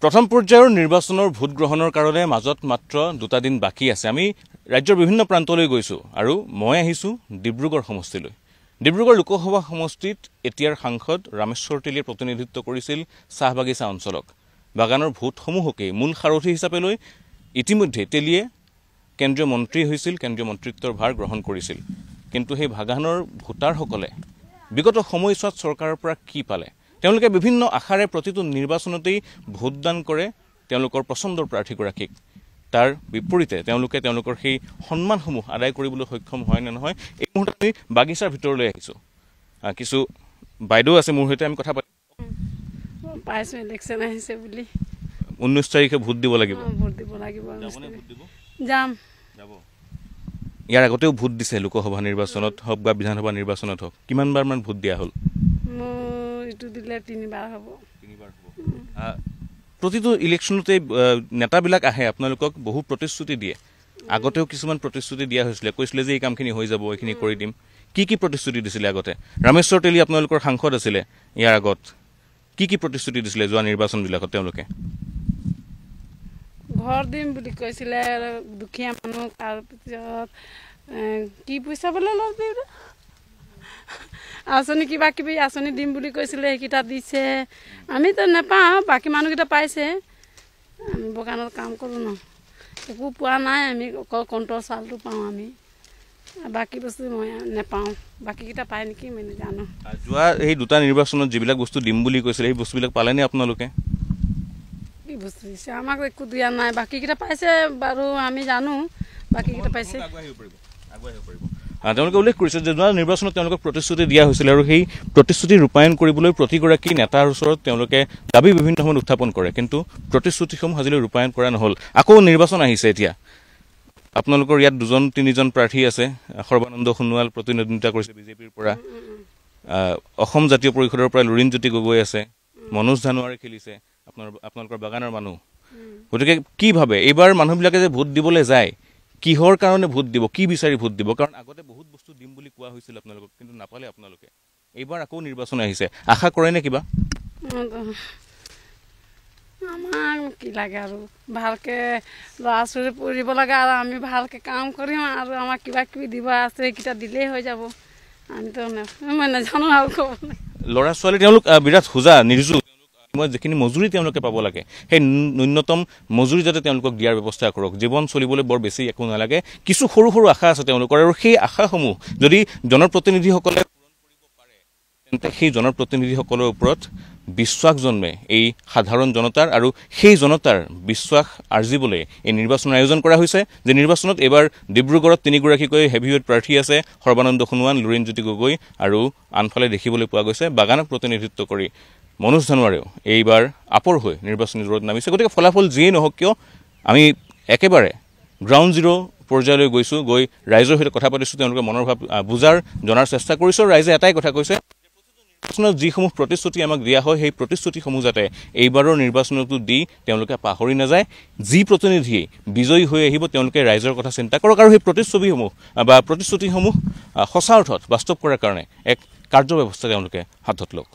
প্ৰথম পৰ্যায়ৰ নিৰ্বাচনৰ ভোট গ্ৰহণৰ কাৰণে মাজত মাত্ৰ 2টা দিন বাকী আছে। আমি ৰাজ্যৰ বিভিন্ন প্ৰান্তলৈ গৈছো আৰু মই আহিছো ডিব্ৰুগড় সমষ্টিলৈ। ডিব্ৰুগড় লোকসভা সমষ্টিত এতিয়াৰ সাংসদ ৰামেশ্বৰ তেলীয়ে প্ৰতিনিধিত্ব কৰিছিল চাহবাগিচা অঞ্চলক। বাগানৰ ভোটসমূহকে মূল সাৰথী হিচাপে লৈ ইতিমধ্যে তেলীয়ে কেন্দ্ৰীয় মন্ত্ৰী হৈছিল, কেন্দ্ৰীয় মন্ত্ৰিত্বৰ ভাৰ গ্ৰহণ কৰিছিল। কিন্তু সেই বাগানৰ ভোটাৰসকলে বিগত সময়ছোৱাত চৰকাৰৰ পৰা কি পালে? তেওঁলোকে বিভিন্ন আশাৰে প্ৰতিটো নিৰ্বাচনতেই ভোটদান কৰে তেওঁলোকৰ পছন্দৰ প্ৰাৰ্থীগৰাকীক। তাৰ বিপৰীতে তেওঁলোকে তেওঁলোকৰ সেই সন্মানসমূহ আদায় কৰিবলৈ সক্ষম হয় নে নহয়, এই মুহূৰ্তত আমি বাগিচাৰ ভিতৰলৈ আহিছোঁ। কিছু বাইদেউ আছে মোৰ সৈতে, আমি কথা পাতিম। পাইছোঁ ইলেকশ্যন আহিছে বুলি 19 তাৰিখে ভোট দিব লাগিব। ভোট দিব লাগিব। যাম। ইয়াৰ আগতেও ভোট দিছে লোকসভা নিৰ্বাচনত হওক বা বিধানসভা নিৰ্বাচনত হওক, কিমানবাৰ মান ভোট দিয়া হ'ল? এইটো দিলে 3বাৰ হ'ব। প্ৰতিটো ইলেকশ্যনতে নেতাবিলাক আহে, আপোনালোকক বহু প্ৰতিশ্ৰুতি দিয়ে। আগতেও কিছুমান প্ৰতিশ্ৰুতি দিয়া হৈছিলে, কৈছিলে যে এই কামখিনি হৈ যাব, এইখিনি কৰি দিম। কি কি প্ৰতিশ্ৰুতি দিছিলে আগতে? ৰামেশ্বৰ তেলী আপোনালোকৰ সাংসদ আছিলে ইয়াৰ আগত, কি কি প্ৰতিশ্ৰুতি দিছিলে যোৱা নিৰ্বাচনবিলাকত? তেওঁলোকে ঘৰ দিম বুলি কৈছিলে দুখীয়া মানুহ, তাৰপিছত কি পইচা বোলে আঁচনি কিবা কিবি আঁচনি দিম বুলি কৈছিলে, সেইকেইটা দিছে। আমিতো নাপাওঁ, বাকী মানুহকেইটা পাইছে। আমি বাগানত কাম কৰোঁ ন, একো পোৱা নাই। আমি অকল কণ্ট্ৰল চাউলটো পাওঁ, আমি বাকী বস্তু মই নাপাওঁ। বাকীকেইটা পায় নেকি মই নাজানো। যোৱা সেই 2টা নিৰ্বাচনত যিবিলাক বস্তু দিম বুলি কৈছিলে সেই বস্তুবিলাক পালেনে আপোনালোকে? কি বস্তু দিছে? আমাক একো দিয়া নাই। বাকীকেইটা পাইছে বাৰু, আমি জানো বাকীকেইটা পাইছে। তেওঁলোকে উল্লেখ কৰিছে যে যোৱা নিৰ্বাচনত তেওঁলোকক প্ৰতিশ্ৰুতি দিয়া হৈছিল আৰু সেই প্ৰতিশ্ৰুতি ৰূপায়ণ কৰিবলৈ প্ৰতিগৰাকী নেতাৰ ওচৰত তেওঁলোকে দাবী বিভিন্ন সময়ত উত্থাপন কৰে, কিন্তু প্ৰতিশ্ৰুতিসমূহ আজিলৈ ৰূপায়ণ কৰা নহ'ল। আকৌ নিৰ্বাচন আহিছে এতিয়া। আপোনালোকৰ ইয়াত 2-3জন প্ৰাৰ্থী আছে। সৰ্বানন্দ সোণোৱাল প্ৰতিদ্বন্দ্বিতা কৰিছে বিজেপিৰ পৰা, অসম জাতীয় পৰিষদৰ পৰা লুৰিণজ্যোতি গগৈ আছে, মনোজ ধানোৱাৰে খেলিছে, আপোনালোকৰ বাগানৰ মানুহ। গতিকে কি ভাবে এইবাৰ মানুহবিলাকে যে ভোট দিবলৈ যায়, কিহৰ কাৰণে ভোট দিব, কি বিচাৰি ভোট দিব? কাৰণ আগতে বহুত বস্তু দিম বুলি কোৱা হৈছিল আপোনালোকক, কিন্তু নাপালে আপোনালোকে। এইবাৰ আকৌ নিৰ্বাচন আহিছে, আশা কৰে নে কিবা? আমাক কি লাগে আৰু ভালকৈ ল'ৰা ছোৱালী পঢ়িব লাগে আৰু আমি ভালকৈ কাম কৰিম আৰু আমাক কিবা কিবি দিব আছে, সেইকেইটা দিলেই হৈ যাব। আমিতো মই নাজানো আৰু ক'ব নাই। ল'ৰা ছোৱালী তেওঁলোক বিৰাট সোজা, নিৰ্জু। মই যিখিনি মজুৰি তেওঁলোকে পাব লাগে, সেই ন্যূনতম মজুৰি যাতে তেওঁলোকক দিয়াৰ ব্যৱস্থা কৰক। জীৱন চলিবলৈ বৰ বেছি একো নালাগে, কিছু সৰু সৰু আশা আছে তেওঁলোকৰ, আৰু সেই আশাসমূহ যদি জনপ্ৰতিনিধিসকলে পূৰণ কৰিব পাৰে তেন্তে সেই জনপ্ৰতিনিধিসকলৰ ওপৰত বিশ্বাস জন্মে এই সাধাৰণ জনতাৰ, আৰু সেই জনতাৰ বিশ্বাস আৰ্জিবলৈ এই নিৰ্বাচনৰ আয়োজন কৰা হৈছে। যে নিৰ্বাচনত এইবাৰ ডিব্ৰুগড়ত 3গৰাকীকৈ হেভিৱেট প্ৰাৰ্থী আছে, সৰ্বানন্দ সোণোৱাল, লুৰিণজ্যোতি গগৈ, আৰু আনফালে দেখিবলৈ পোৱা গৈছে বাগানক প্ৰতিনিধিত্ব কৰি মনোজ ধানোৱাৰেও এইবাৰ আপৰ হৈ নিৰ্বাচনী দৌৰত নামিছে। গতিকে ফলাফল যিয়েই নহওক কিয় আমি একেবাৰে গ্ৰাউণ্ড জিৰ' পৰ্যায়লৈ গৈছোঁ, গৈ ৰাইজৰ সৈতে কথা পাতিছোঁ, তেওঁলোকৰ মনৰ ভাৱ জনাৰ চেষ্টা কৰিছোঁ। ৰাইজে এটাই কথা কৈছে, নিৰ্বাচনত যিসমূহ প্ৰতিশ্ৰুতি আমাক দিয়া হয় সেই প্ৰতিশ্ৰুতিসমূহ যাতে এইবাৰৰ নিৰ্বাচনতো দি তেওঁলোকে পাহৰি নাযায়। যি প্ৰতিনিধিয়ে বিজয়ী হৈ আহিব তেওঁলোকে ৰাইজৰ কথা চিন্তা কৰক, আৰু সেই প্ৰতিশ্ৰুতিসমূহ সঁচা অৰ্থত বাস্তৱ কৰাৰ কাৰণে এক কাৰ্যব্যৱস্থা তেওঁলোকে হাতত লওক।